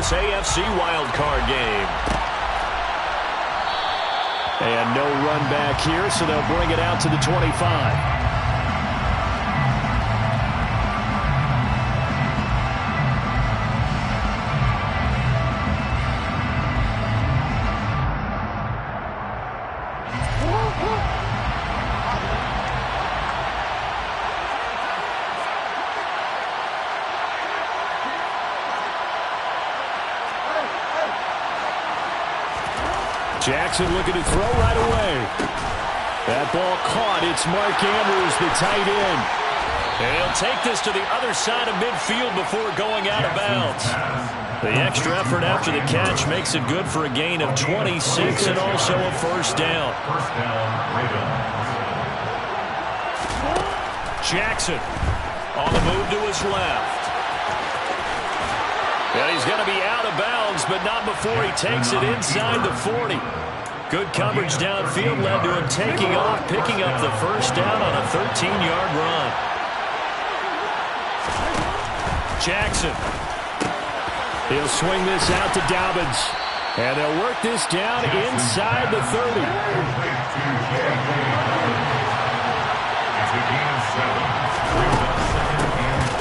this AFC wildcard game. And no run back here, so they'll bring it out to the 25. Jackson looking to throw right away. That ball caught. It's Mark Andrews, the tight end. And he'll take this to the other side of midfield before going out of bounds. The extra effort after the catch makes it good for a gain of 26 and also a first down. Jackson on the move to his left. And he's going to be out of bounds, but not before he takes it inside the 40. Good coverage downfield led to him taking off, picking up the first down on a 13-yard run. Jackson. He'll swing this out to Dobbins. And they'll work this down inside the 30.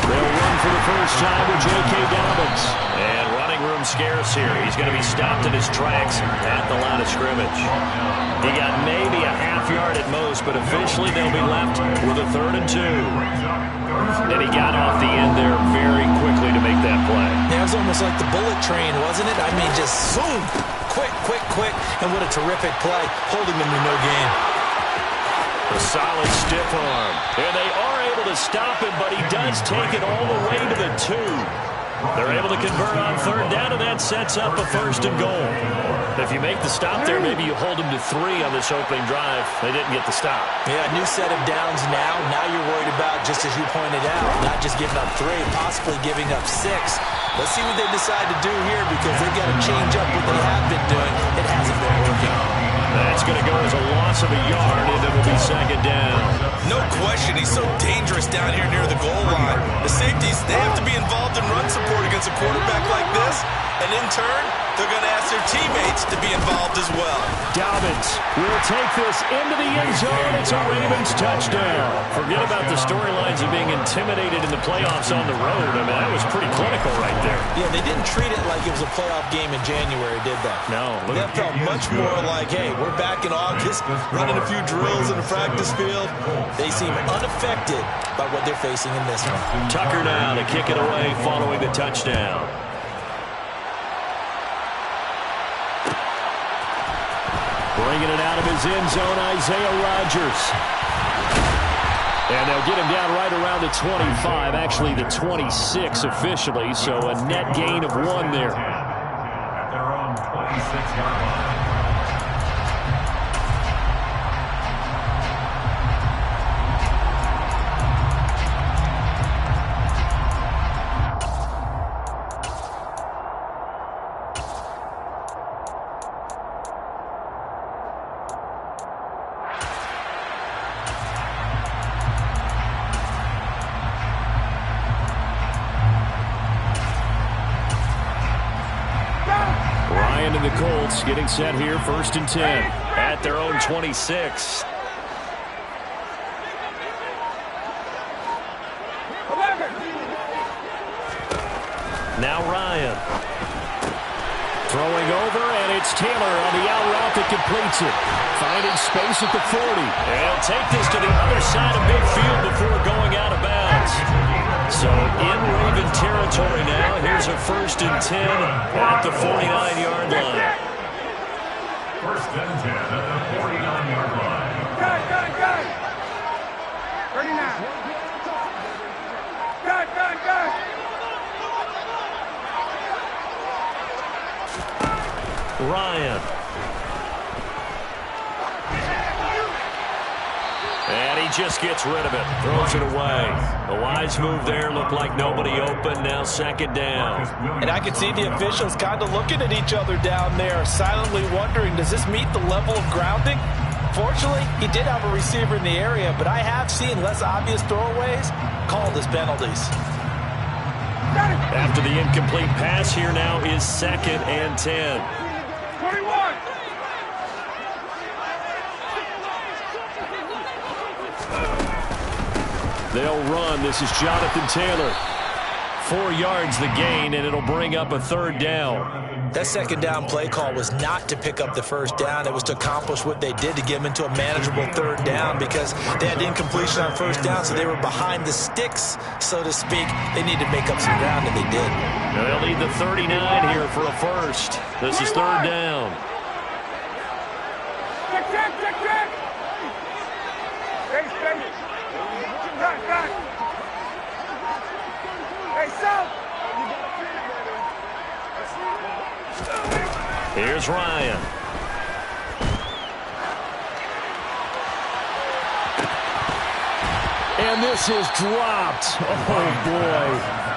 They'll run for the first time with J.K. Dobbins. And running room scarce here. He's going to be stopped in his tracks at the line of scrimmage. He got maybe a half yard at most, but officially they'll be left with a 3rd and 2. And he got off the end there very quickly to make that play. Yeah, it was almost like the bullet train, wasn't it? I mean, just zoom, quick, and what a terrific play, holding them to no gain. A solid stiff arm. And they are able to stop him, but he does take it all the way to the 2. They're able to convert on 3rd down, and that sets up a 1st and goal. If you make the stop there, maybe you hold them to 3 on this opening drive. They didn't get the stop. Yeah, new set of downs now. Now you're worried about, just as you pointed out, not just giving up 3, possibly giving up 6. Let's see what they decide to do here, because they've got to change up what they have been doing. It hasn't been working. That's going to go as a loss of a yard, and it'll be 2nd down. No question, he's so dangerous down here near the goal line. The safeties, they have to be involved in run support against a quarterback like this. And in turn, they're going to ask their teammates to be involved as well. Dobbins will take this into the end zone. It's a Ravens touchdown. Forget about the storylines of being intimidated in the playoffs on the road. I mean, that was pretty clinical right there. Yeah, they didn't treat it like it was a playoff game in January, did they? No. That felt much more like, hey, we're back in August, running a few drills in the practice field. They seem unaffected by what they're facing in this one. Tucker now to kick it away following the touchdown. Bringing it out of his end zone, Isaiah Rodgers. And they'll get him down right around the 25, actually the 26 officially, so a net gain of 1 there. At their own 26-yard line. The Colts getting set here, 1st and 10. At their own 26. Now Ryan. Throwing over, and it's Taylor on the out route that completes it. Finding space at the 40. And he'll take this to the other side of midfield before going out of bounds. So in Raven territory now. Here's a 1st and 10 at the 49-yard line. 1st and 10 at the 49-yard line. Got it. 39. Got it. Ryan. And he just gets rid of it. Throws it away. A wise move there. Looked like nobody open. Now 2nd down. And I can see the officials kind of looking at each other down there, silently wondering, does this meet the level of grounding? Fortunately, he did have a receiver in the area, but I have seen less obvious throwaways called as penalties. Got After the incomplete pass, here now is 2nd and 10. 21. They'll run. This is Jonathan Taylor. 4 yards the gain, and it'll bring up a 3rd down. That 2nd down play call was not to pick up the 1st down. It was to accomplish what they did to get them into a manageable 3rd down because they had incompletion on 1st down, so they were behind the sticks, so to speak. They need to make up some ground, and they did. Now they'll need the 39 here for a 1st. This is 3rd down. Check. Hey, Back. Hey, South. Here's Ryan. And this is dropped. Oh, boy.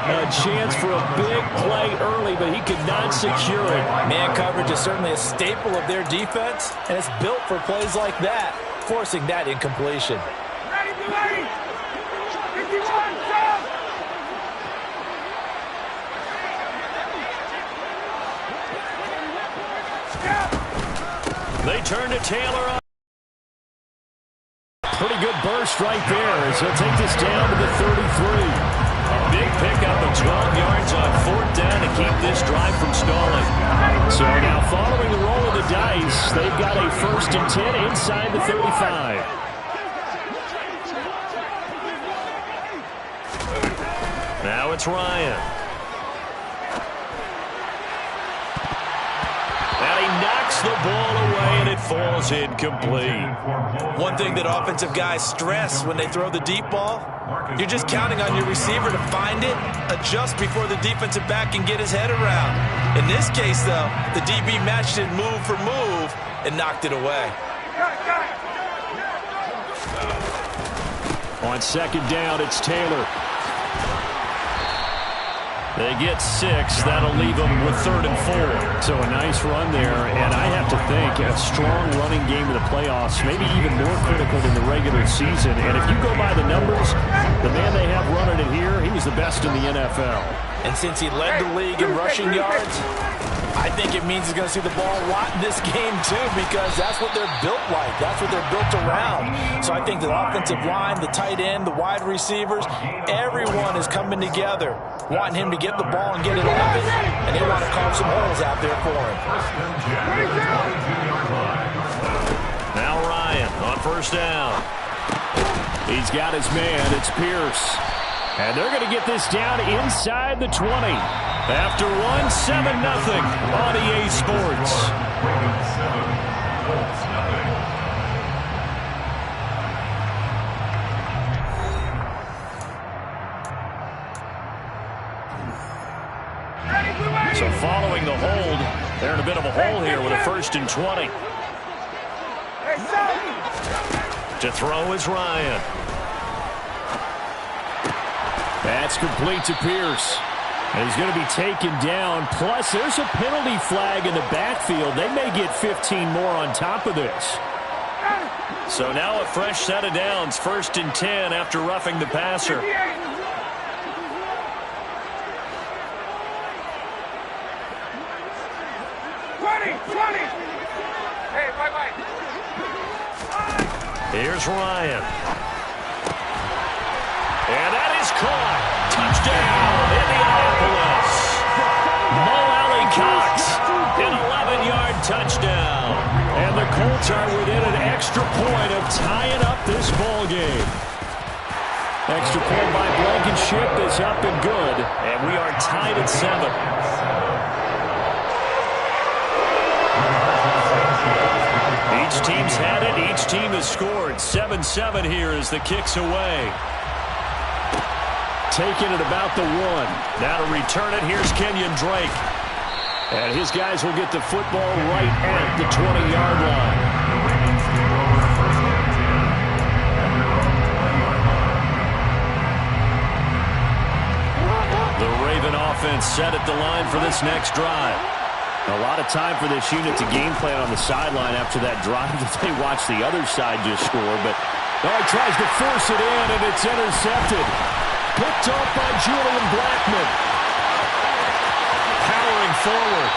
A chance for a big play early, but he could not secure it. Man coverage is certainly a staple of their defense, and it's built for plays like that, forcing that incompletion. Ready, 51, South. They turn to Taylor. Pretty good burst right there as he'll take this down to the 33. A big pickup of 12 yards on 4th down to keep this drive from stalling. So now following the roll of the dice, they've got a 1st and 10 inside the 35. Now it's Ryan. And he knocks the ball away, and it falls incomplete. One thing that offensive guys stress when they throw the deep ball, you're just counting on your receiver to find it, adjust before the defensive back can get his head around. In this case, though, the DB matched it move for move and knocked it away. On 2nd down, it's Taylor. They get 6. That'll leave them with 3rd and 4. So a nice run there, and I have to think a strong running game in the playoffs, maybe even more critical than the regular season. And if you go by the numbers, the man they have running it here, he was the best in the NFL. And since he led the league in rushing yards, I think it means he's going to see the ball a lot in this game, too, because that's what they're built like. That's what they're built around. So I think the offensive line, the tight end, the wide receivers, everyone is coming together, wanting him to get the ball and get it open, and they want to carve some holes out there for him. Now Ryan on 1st down. He's got his man. It's Pierce. And they're going to get this down inside the 20. After one, 7-0 on EA Sports. So following the hold, they're in a bit of a hole here with a 1st and 20. To throw is Ryan. That's complete to Pierce. And he's going to be taken down. Plus, there's a penalty flag in the backfield. They may get 15 more on top of this. So now a fresh set of downs. 1st and 10 after roughing the passer. 20. Hey, bye-bye. Here's Ryan. And that is caught. Touchdown, Indianapolis. Mo Alley Cox, an 11-yard touchdown. And the Colts are within an extra point of tying up this ball game. Extra point by Blankenship is up and good. And we are tied at 7. Each team's had it. Each team has scored. 7-7 here as the kick's away. Taking it about the 1. Now to return it, here's Kenyon Drake. And his guys will get the football right at the 20-yard line. The Raven offense set at the line for this next drive. A lot of time for this unit to game plan on the sideline after that drive that they watched the other side just score. But he tries to force it in, and it's intercepted. Picked off by Julian Blackman. forward.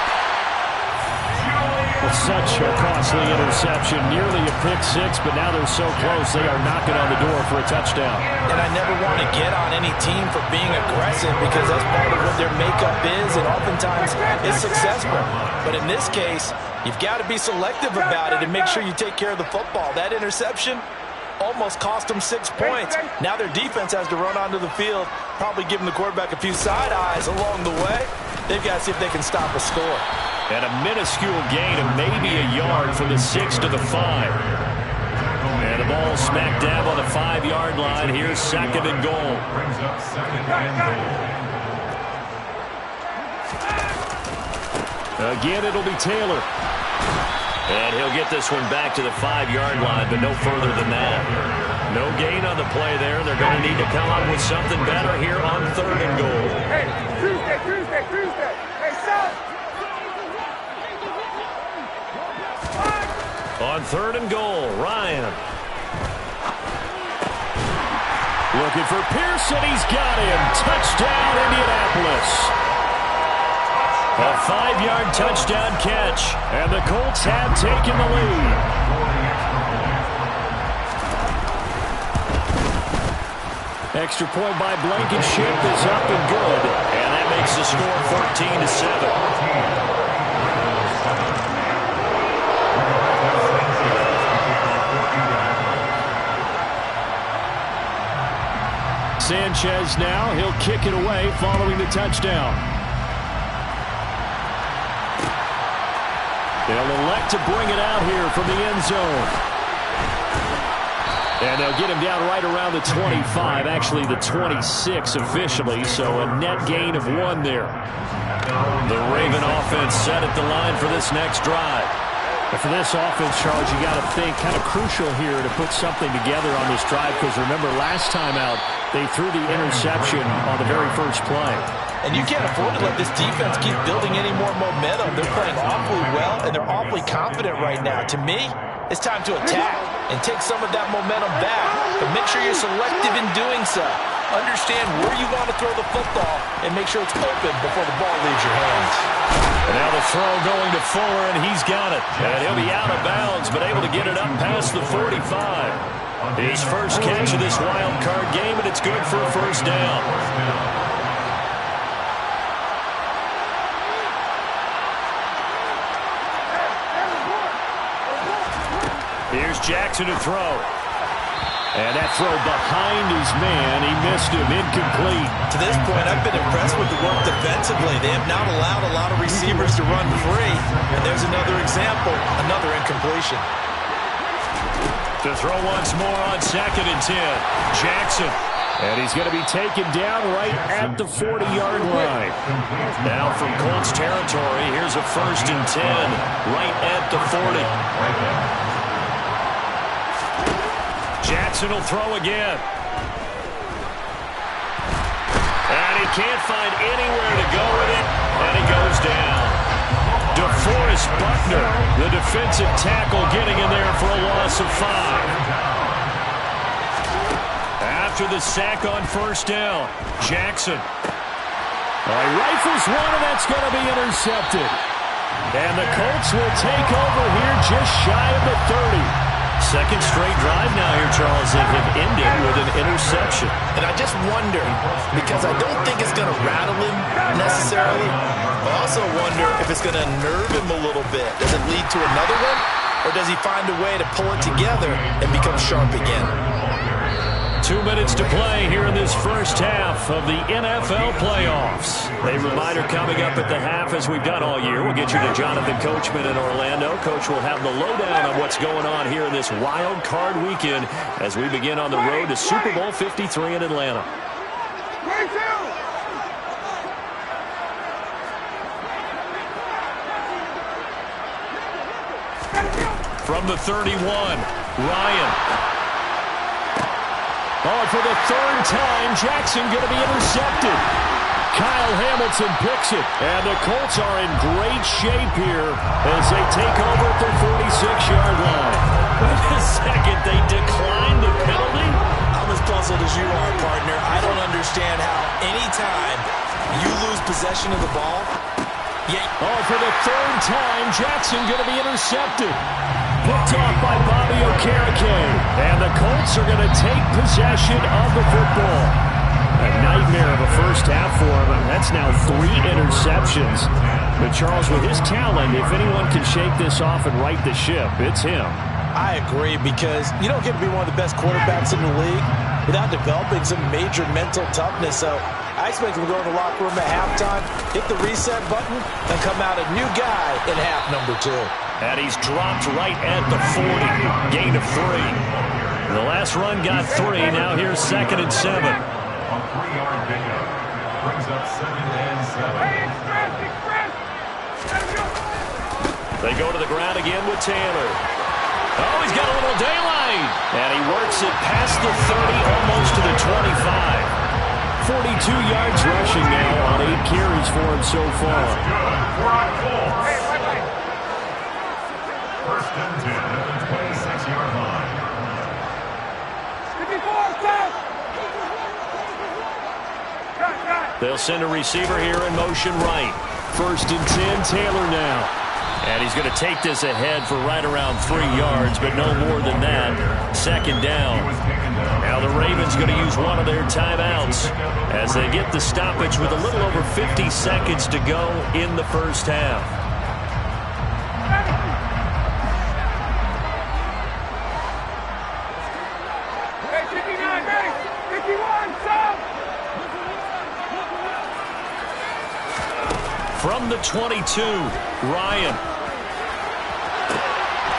Well, such a costly interception, nearly a pick six, but now they're so close they are knocking on the door for a touchdown. And I never want to get on any team for being aggressive because that's part of what their makeup is, and oftentimes it's successful. But in this case, you've got to be selective about it and make sure you take care of the football. That interception almost cost them 6 points. Now their defense has to run onto the field, probably giving the quarterback a few side eyes along the way. They've got to see if they can stop a score. And a minuscule gain of maybe a yard from the 6 to the 5. And the ball smack dab on the 5-yard line. Here's 2nd and goal. Brings up 2nd and goal. Again, it'll be Taylor. And he'll get this one back to the 5-yard line, but no further than that. No gain on the play there. They're going to need to come up with something better here on 3rd and goal. Hey, Tuesday. Hey, son. On 3rd and goal, Ryan. Looking for Pearson. He's got him. Touchdown, Indianapolis. A 5-yard touchdown catch. And the Colts have taken the lead. Extra point by Blankenship is up and good. And that makes the score 14-7. Sanchez now. He'll kick it away following the touchdown. They'll elect to bring it out here from the end zone. And they'll get him down right around the 25, actually the 26 officially, so a net gain of 1 there. The Raven offense set at the line for this next drive. And for this offense, Charles, you got to think kind of crucial here to put something together on this drive, because remember last time out they threw the interception on the very first play. And you can't afford to let this defense keep building any more momentum. They're playing awfully well, and they're awfully confident right now. To me, it's time to attack and take some of that momentum back, but make sure you're selective in doing so. Understand where you want to throw the football and make sure it's open before the ball leaves your hands. And now the throw going to Fuller, and he's got it. And he'll be out of bounds, but able to get it up past the 45. His first catch of this wild card game, and it's good for a first down. Here's Jackson to throw. And that throw behind his man, he missed him, incomplete. To this point, I've been impressed with the work defensively. They have not allowed a lot of receivers to run free. And there's another example, another incompletion. To throw once more on 2nd and 10. Jackson. And he's going to be taken down right at the 40-yard line. Now from Colts territory, here's a 1st and 10 right at the 40. Jackson will throw again. And he can't find anywhere to go with it, and he goes down. DeForest Buckner, the defensive tackle, getting in there for a loss of 5. After the sack on 1st down, Jackson. He rifles one, and that's going to be intercepted. And the Colts will take over here just shy of the 30. Second straight drive now here, Charles, that have ended with an interception. And I just wonder, because I don't think it's going to rattle him necessarily, I also wonder if it's going to nerve him a little bit. Does it lead to another one, or does he find a way to pull it together and become sharp again? 2 minutes to play here in this first half of the NFL playoffs. A reminder coming up at the half, as we've done all year. We'll get you to Jonathan Coachman in Orlando. Coach will have the lowdown on what's going on here in this wild card weekend as we begin on the road to Super Bowl 53 in Atlanta. From the 31, Ryan. For the 3rd time, Jackson going to be intercepted. Kyle Hamilton picks it, and the Colts are in great shape here as they take over at their 46-yard line. Wait a second, they declined the penalty? I'm as puzzled as you are, partner. I don't understand how any time you lose possession of the ball, Oh, for the third time, Jackson going to be intercepted. Picked off by Bobby Okereke. And the Colts are going to take possession of the football. A nightmare of a first half for him. That's now 3 interceptions. But Charles, with his talent, if anyone can shake this off and right the ship, it's him. I agree, because you don't get to be one of the best quarterbacks in the league without developing some major mental toughness. So I expect him to go in the locker room at halftime, hit the reset button, and come out a new guy in half number 2. And he's dropped right at the 40. Gain of 3. The last run got 3. Now here's 2nd and 7. A 3-yard pickup brings up 2nd and 7. Hey, express! Let's go! They go to the ground again with Taylor. Oh, he's got a little daylight. And he works it past the 30, almost to the 25. 42 yards rushing now on 8 carries for him so far. Good for a Colts. Hey, wait. First and 10 at the 26-yard line. 54, stop! Cut. They'll send a receiver here in motion right. First and 10, Taylor now. And he's going to take this ahead for right around 3 yards, but no more than that. 2nd down. Now the Ravens going to use one of their timeouts as they get the stoppage with a little over 50 seconds to go in the first half. Hey, 59, ready! 51, stop! From the 22, Ryan.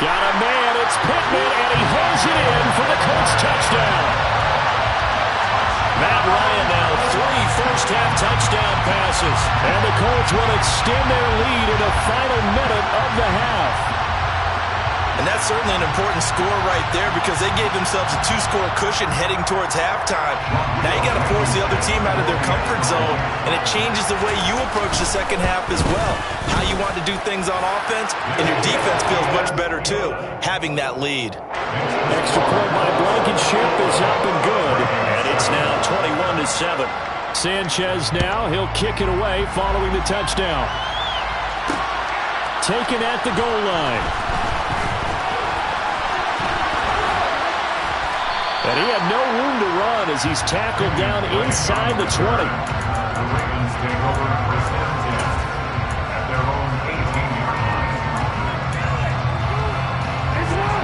Got a man, it's Pittman, and he holds it in for the Colts touchdown. Matt Ryan now 3 first-half touchdown passes. And the Colts will extend their lead in the final minute of the half. And that's certainly an important score right there, because they gave themselves a 2-score cushion heading towards halftime. Now you got to force the other team out of their comfort zone, and it changes the way you approach the second half as well. How you want to do things on offense, and your defense feels much better too, having that lead. Extra point by Blankenship is up and good. And it's now 21-7. Sanchez now, he'll kick it away following the touchdown. Taken at the goal line. And he had no room to run as he's tackled down inside the 20. The Ravens take over first and 10 at their own 18-yard line.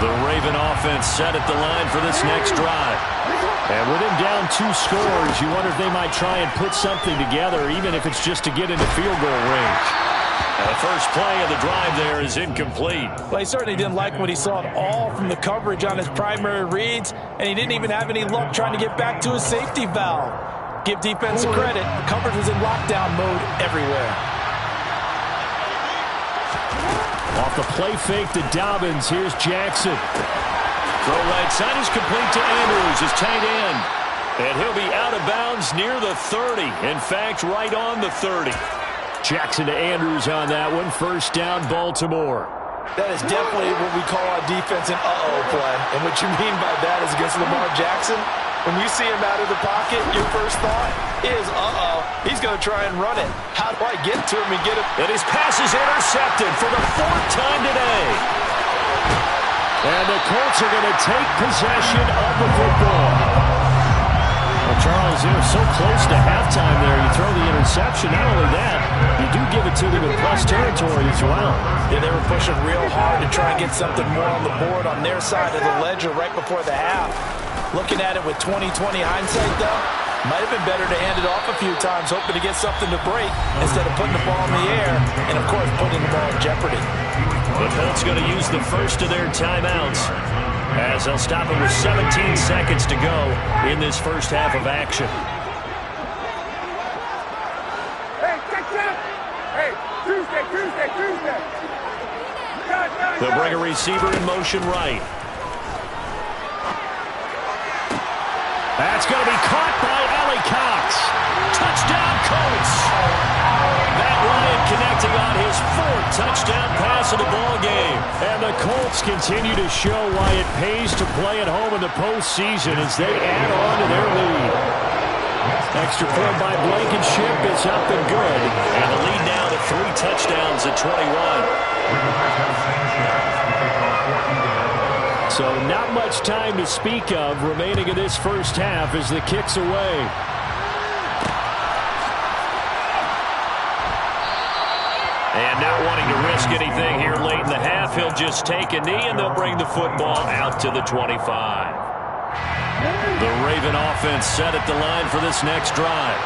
The Raven offense set at the line for this next drive. And with him down 2 scores, you wonder if they might try and put something together, even if it's just to get into field goal range. The first play of the drive there is incomplete. Well, he certainly didn't like what he saw at all from the coverage on his primary reads, and he didn't even have any luck trying to get back to his safety valve. Give defense credit. The coverage was in lockdown mode everywhere. Off the play fake to Dobbins, here's Jackson. Throw right side is complete to Andrews, his tight end. And he'll be out of bounds near the 30. In fact, right on the 30. Jackson to Andrews on that one. First down, Baltimore. That is definitely what we call our defense an uh-oh play. And what you mean by that is against Lamar Jackson, when you see him out of the pocket, your first thought is, uh-oh, he's going to try and run it. How do I get to him and get him? And his pass is intercepted for the 4th time today. And the Colts are going to take possession of the football. Well, Charles, they're so close to halftime there. You throw the interception. Not only that, you do give it to them in plus territory as well. Yeah, they were pushing real hard to try and get something more on the board on their side of the ledger right before the half. Looking at it with 20/20 hindsight, though, might have been better to hand it off a few times, hoping to get something to break instead of putting the ball in the air and, of course, putting the ball in jeopardy. The Colts going to use the first of their timeouts as they'll stop it with 17 seconds to go in this first half of action. Hey, check that! Hey, Tuesday! They'll bring a receiver in motion right. That's going to be caught by Allie Cox. Touchdown, Colts! Matt Ryan connecting on his 4th touchdown pass of the ball game. And the Colts continue to show why it pays to play at home in the postseason as they add on to their lead. Extra point by Blankenship is up and good. And the lead now to 3 touchdowns at 21. So not much time to speak of remaining in this first half as the kick's away. And not wanting to risk anything here late in the half, he'll just take a knee and they'll bring the football out to the 25. The Raven offense set at the line for this next drive.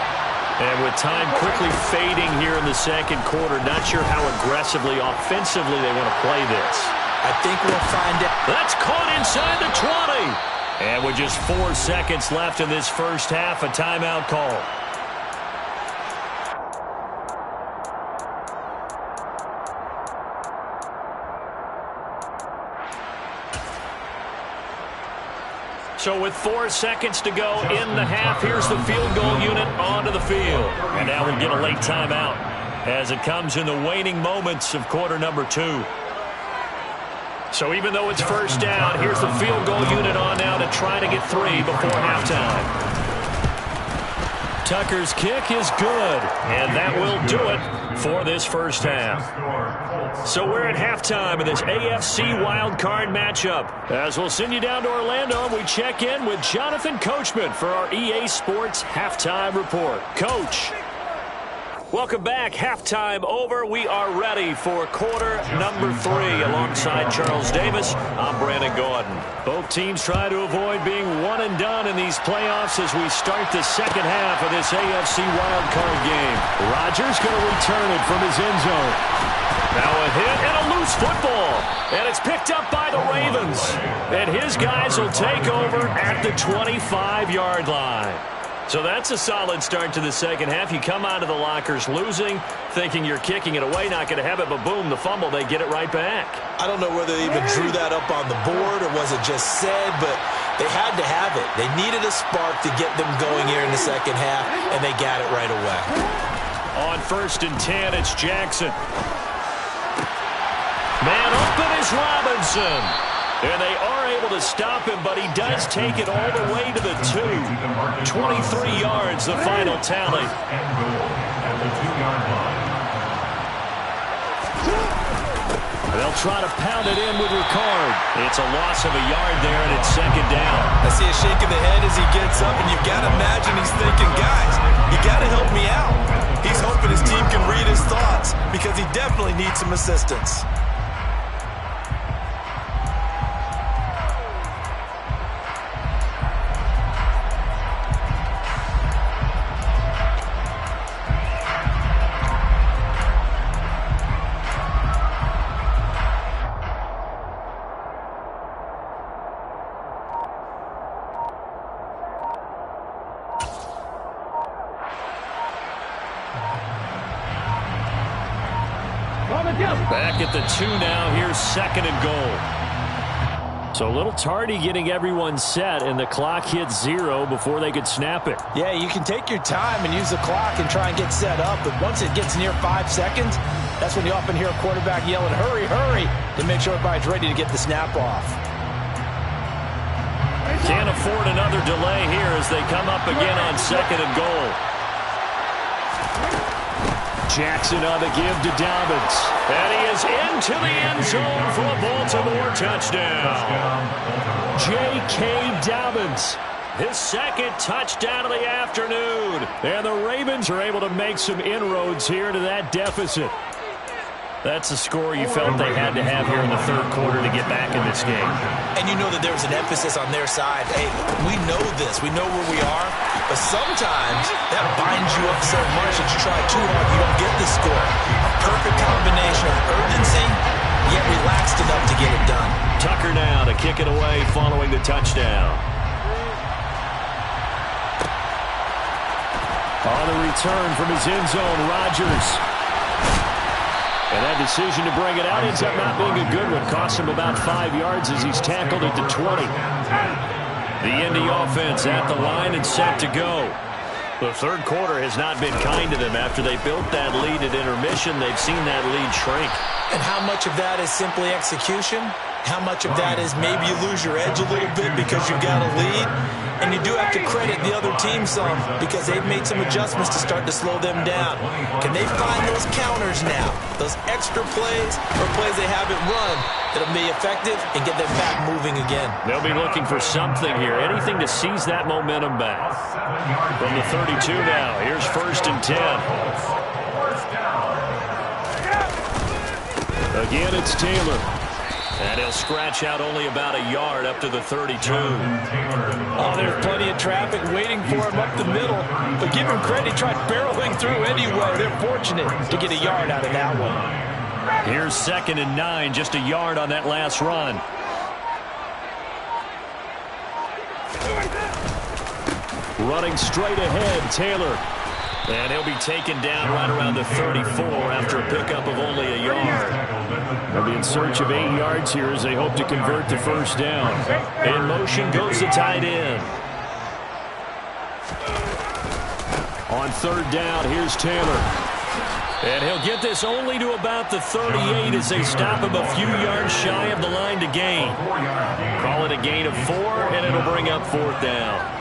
And with time quickly fading here in the second quarter, not sure how aggressively, offensively they want to play this. I think we'll find out. That's caught inside the 20. And with just 4 seconds left in this first half, a timeout call. So with 4 seconds to go in the half, here's the field goal unit onto the field. And now we'll get a late timeout as it comes in the waning moments of quarter number 2. So even though it's first down, here's the field goal unit on now to try to get 3 before halftime. Tucker's kick is good, and that will do it for this first half. So we're at halftime of this AFC wildcard matchup. As we'll send you down to Orlando, we check in with Jonathan Coachman for our EA Sports Halftime Report. Coach. Welcome back. Halftime over. We are ready for quarter number 3. Alongside Charles Davis, I'm Brandon Gordon. Both teams try to avoid being one and done in these playoffs as we start the second half of this AFC wildcard game. Rodgers going to return it from his end zone. Now a hit and a loose football. And it's picked up by the Ravens. And his guys will take over at the 25-yard line. So that's a solid start to the second half. You come out of the lockers losing, thinking you're kicking it away, not going to have it, but boom, the fumble, they get it right back. I don't know whether they even drew that up on the board or was it just said, but they had to have it. They needed a spark to get them going here in the second half, and they got it right away. On 1st and 10, it's Jackson. Man open is Robinson. And they are able to stop him, but he does take it all the way to the 2. 23 yards, the final tally. They'll try to pound it in with Ricard. It's a loss of a yard there, and it's second down. I see a shake of the head as he gets up, and you've got to imagine he's thinking, guys, you got to help me out. He's hoping his team can read his thoughts because he definitely needs some assistance. Back at the 2 now. Here's 2nd and goal. So a little tardy getting everyone set, and the clock hits 0 before they could snap it. Yeah, you can take your time and use the clock and try and get set up, but once it gets near 5 seconds, that's when you often hear a quarterback yelling, hurry, hurry, to make sure everybody's ready to get the snap off. Can't afford another delay here as they come up again on 2nd and goal. Jackson on the give to Dobbins. And he is into the end zone for a Baltimore touchdown. J.K. Dobbins, his 2nd touchdown of the afternoon. And the Ravens are able to make some inroads here to that deficit. That's a score you felt they had to have here in the 3rd quarter to get back in this game. And you know that there was an emphasis on their side. Hey, we know this. We know where we are. But sometimes that binds you up so much that you try too hard, you don't get the score. A perfect combination of urgency, yet relaxed enough to get it done. Tucker now to kick it away following the touchdown. On the return from his end zone, Rodgers. And that decision to bring it out ends up not being a good one. Cost him about 5 yards as he's tackled at the 20. The Indy offense at the line and set to go. The 3rd quarter has not been kind to them. After they built that lead at intermission, they've seen that lead shrink. And how much of that is simply execution? How much of that is maybe you lose your edge a little bit because you've got a lead? And you do have to credit the other team some because they've made some adjustments to start to slow them down. Can they find those counters now, those extra plays or plays they haven't run that'll be effective and get them back moving again? They'll be looking for something here, anything to seize that momentum back. From the 32 now, here's 1st and 10. Again, it's Taylor. And he'll scratch out only about a yard up to the 32. Oh, there's plenty of traffic waiting for him up the middle. But give him credit, he tried barreling through anyway. They're fortunate to get a yard out of that one. Here's 2nd and 9, just a yard on that last run. Running straight ahead, Taylor. And he'll be taken down right around the 34 after a pickup of only a yard. They'll be in search of 8 yards here as they hope to convert the 1st down. In motion goes the tight end. On 3rd down, here's Taylor. And he'll get this only to about the 38 as they stop him a few yards shy of the line to gain. Call it a gain of 4, and it'll bring up 4th down.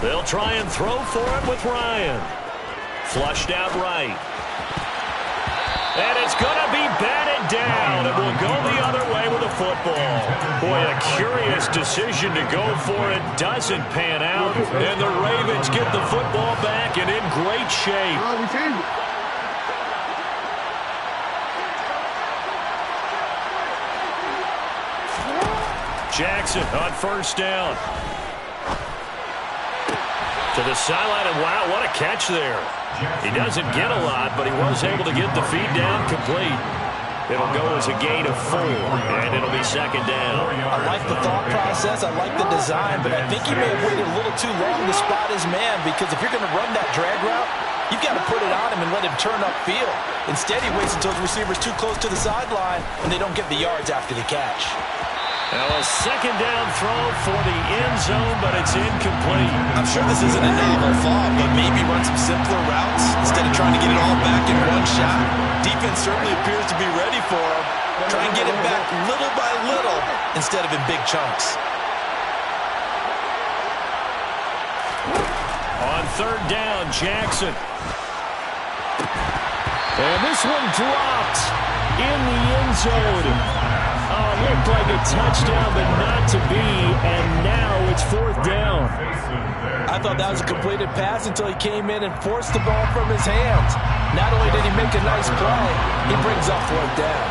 They'll try and throw for it with Ryan. Flushed out right. And it's going to be batted down. It will go the other way with the football. Boy, a curious decision to go for it. Doesn't pan out. And the Ravens get the football back and in great shape. Jackson on 1st down. To the sideline, and wow, what a catch there. He doesn't get a lot, but he was able to get the feed down complete. It'll go as a gain of 4, and it'll be 2nd down. I like the thought process. I like the design, but I think he may have waited a little too long to spot his man because if you're going to run that drag route, you've got to put it on him and let him turn upfield. Instead, he waits until his receiver's too close to the sideline, and they don't get the yards after the catch. Now a 2nd down throw for the end zone, but it's incomplete. I'm sure this isn't a novel thought, but maybe run some simpler routes instead of trying to get it all back in one shot. Defense certainly appears to be ready for him. Try and get it back little by little instead of in big chunks. On 3rd down, Jackson. And this one dropped in the end zone. Looked like a touchdown, but not to be, and now it's 4th down. I thought that was a completed pass until he came in and forced the ball from his hands. Not only did he make a nice play, he brings up 4th down.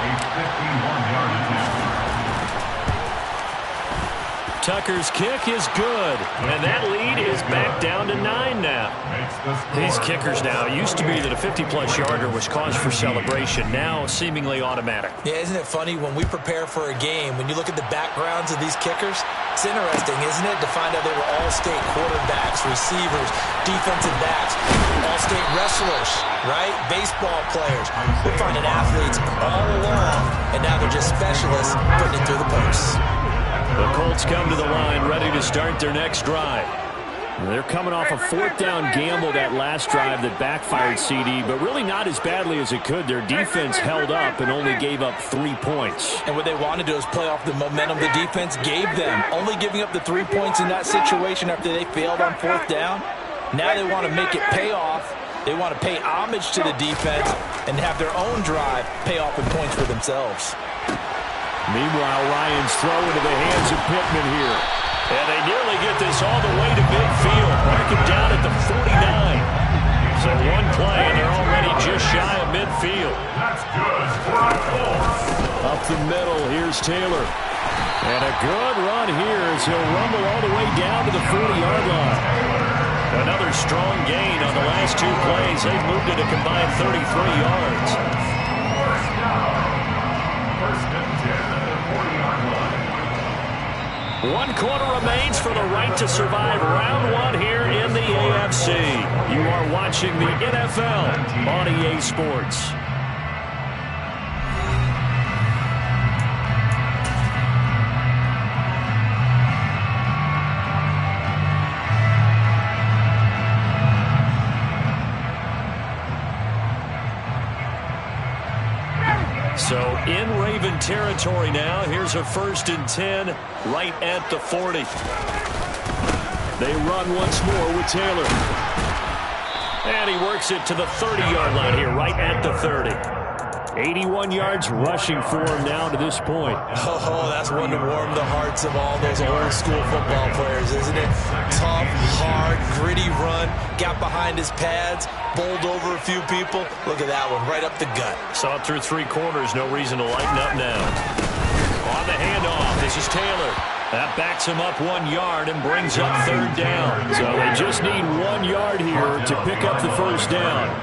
Tucker's kick is good, and that lead is back down to 9 now. These kickers now, it used to be that a 50-plus yarder was cause for celebration, now seemingly automatic. Yeah, isn't it funny when we prepare for a game, when you look at the backgrounds of these kickers, it's interesting, isn't it, to find out they were all-state quarterbacks, receivers, defensive backs, all-state wrestlers, right? Baseball players. We're finding athletes all along, and now they're just specialists putting it through the posts. The Colts come to the line ready to start their next drive. They're coming off a 4th down gamble that last drive that backfired CD, but really not as badly as it could. Their defense held up and only gave up 3 points. And what they want to do is play off the momentum the defense gave them. Only giving up the 3 points in that situation after they failed on 4th down. Now they want to make it pay off. They want to pay homage to the defense and have their own drive pay off in points for themselves. Meanwhile, Ryan's throw into the hands of Pittman here. And they nearly get this all the way to midfield. Mark him down at the 49. So one play, and they're already just shy of midfield. That's good for the Colts. Up the middle, here's Taylor. And a good run here as he'll rumble all the way down to the 40-yard line. Another strong gain on the last 2 plays. They've moved it a combined 33 yards. First and 10 at the 40-yard line. 1 quarter remains for the right to survive round 1 here in the AFC. You are watching the NFL on EA Sports. So in Raven territory now. Here's a 1st and 10 right at the 40. They run once more with Taylor. And he works it to the 30-yard line here, right at the 30. 81 yards rushing for him now to this point. Oh, that's one to warm the hearts of all those old school football players, isn't it? Tough, hard, gritty run, got behind his pads, bowled over a few people. Look at that one, right up the gut. Saw it through 3 quarters, no reason to lighten up now. On the handoff, this is Taylor. That backs him up 1 yard and brings up 3rd down. So they just need 1 yard here to pick up the 1st down.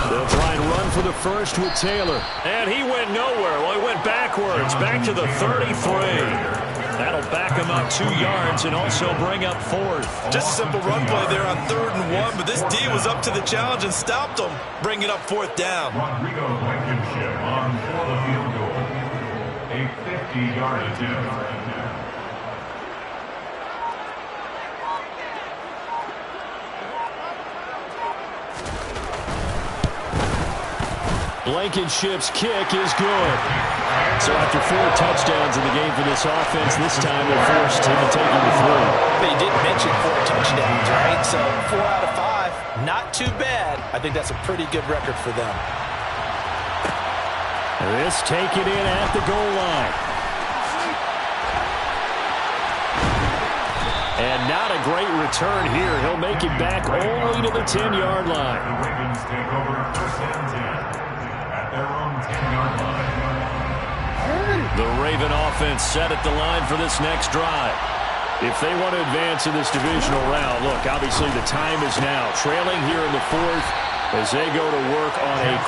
They'll try and run for the 1st with Taylor. And he went nowhere. Well, he went backwards, back to the 33. That'll back him up 2 yards and also bring up 4th. Just a simple run play there on 3rd and 1, but this D was up to the challenge and stopped him, bringing up 4th down. Rodrigo Blankenship on for the field goal. A 50-yard attempt. Blankenship's kick is good. So after 4 touchdowns in the game for this offense, this time they're forced to take him to 3. But you didn't mention 4 touchdowns, right? So 4 out of 5, not too bad. I think that's a pretty good record for them. This taken in at the goal line. And not a great return here. He'll make it back only to the 10-yard line. The Ravens take over 1st and 10 at their own 10-yard line. The Raven offense set at the line for this next drive. If they want to advance in this divisional round, look, obviously the time is now. Trailing here in the 4th as they go to work on a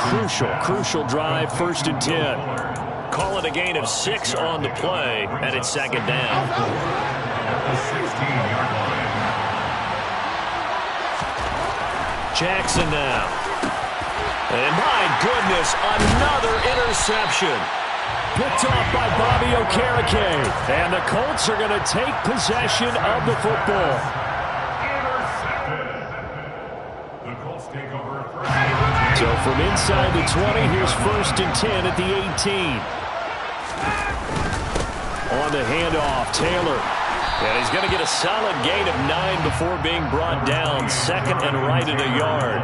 crucial drive, 1st and 10. Call it a gain of 6 on the play, and it's 2nd down. The 16-yard line. Jackson now. And my goodness, another interception. Picked off by Bobby Okereke. And the Colts are going to take possession of the football. Intercepted. The Colts take over 1st. So from inside the 20, here's 1st and 10 at the 18. On the handoff, Taylor. And he's going to get a solid gain of 9 before being brought down. 2nd and right at a yard.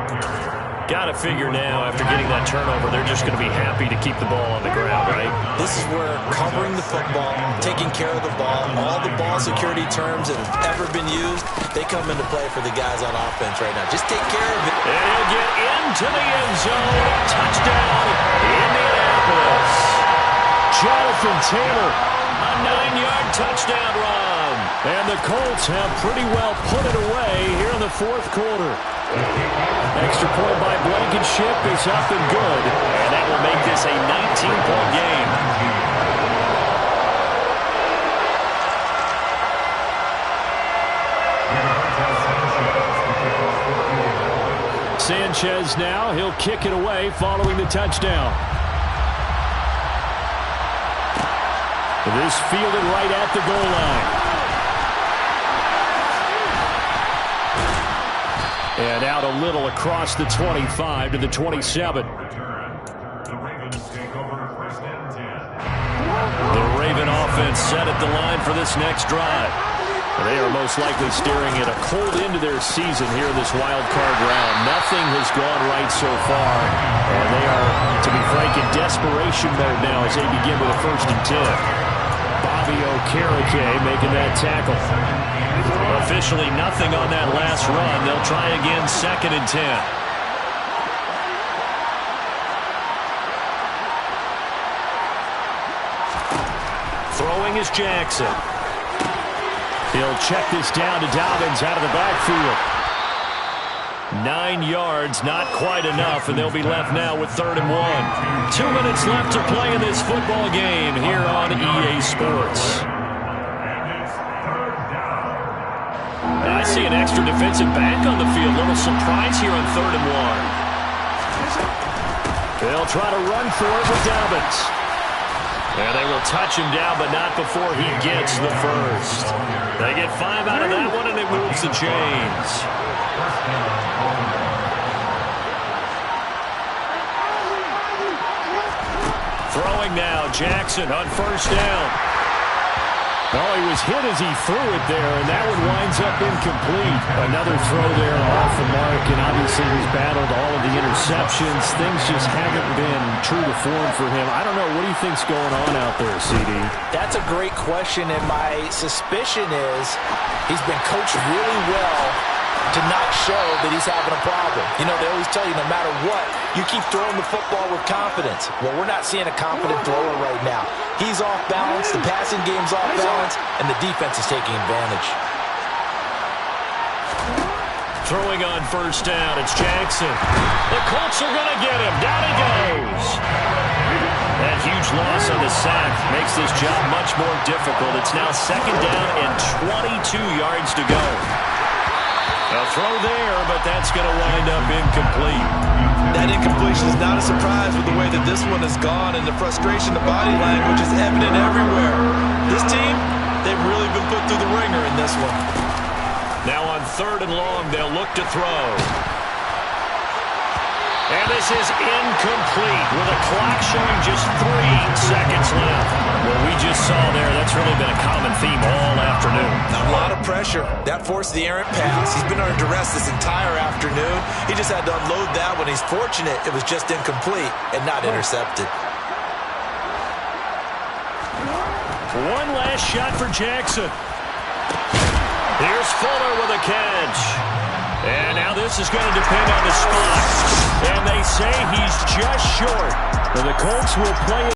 Got to figure now, after getting that turnover, they're just going to be happy to keep the ball on the ground, right? This is where covering the football, taking care of the ball, all the ball security terms that have ever been used, they come into play for the guys on offense right now. Just take care of it. And he'll get into the end zone. Touchdown, Indianapolis. Jonathan Taylor. A 9-yard touchdown run. And the Colts have pretty well put it away here in the 4th quarter. Extra point by Blankenship is up and good. And that will make this a 19-point game. Sanchez now, he'll kick it away following the touchdown. This fielded right at the goal line. And out a little across the 25 to the 27. The Ravens take over 1st and 10. The Raven offense set at the line for this next drive. They are most likely staring at a cold end to their season here in this wild card round. Nothing has gone right so far. And they are, to be frank, in desperation mode now as they begin with a 1st and 10. Bobby Okereke making that tackle. Officially nothing on that last run. They'll try again, 2nd and 10. Throwing is Jackson. He'll check this down to Dobbins out of the backfield. 9 yards, not quite enough, and they'll be left now with 3rd and 1. 2 minutes left to play in this football game here on EA Sports. I see an extra defensive back on the field. Little surprise here on 3rd and 1. They'll try to run for it with Dobbins. And they will touch him down, but not before he gets the first. They get 5 out of that one, and it moves the chains. Throwing now, Jackson on 1st down. Oh, he was hit as he threw it there, and that one winds up incomplete. Another throw there off the mark, and obviously he's battled all of the interceptions. Things just haven't been true to form for him. I don't know. What do you think's going on out there, CD? That's a great question, and my suspicion is he's been coached really well to not show that he's having a problem. You know, they always tell you no matter what, you keep throwing the football with confidence. Well, we're not seeing a confident thrower right now. He's off balance, the passing game's off balance, and the defense is taking advantage. Throwing on 1st down, it's Jackson. The Colts are going to get him. Down he goes. That huge loss on the sack makes this job much more difficult. It's now 2nd down and 22 yards to go. A throw there, but that's going to wind up incomplete. That incompletion is not a surprise with the way that this one has gone, and the frustration, the body language is evident everywhere. This team, they've really been put through the ringer in this one. Now on 3rd and long, they'll look to throw. And this is incomplete with a clock showing just 3 seconds left. What we just saw there, that's really been a common theme all afternoon. A lot of pressure. That forced the errant pass. He's been under duress this entire afternoon. He just had to unload that one. He's fortunate it was just incomplete and not intercepted. One last shot for Jackson. Here's Fuller with a catch. And now this is going to depend on the spot. And they say he's just short. And the Colts will play it.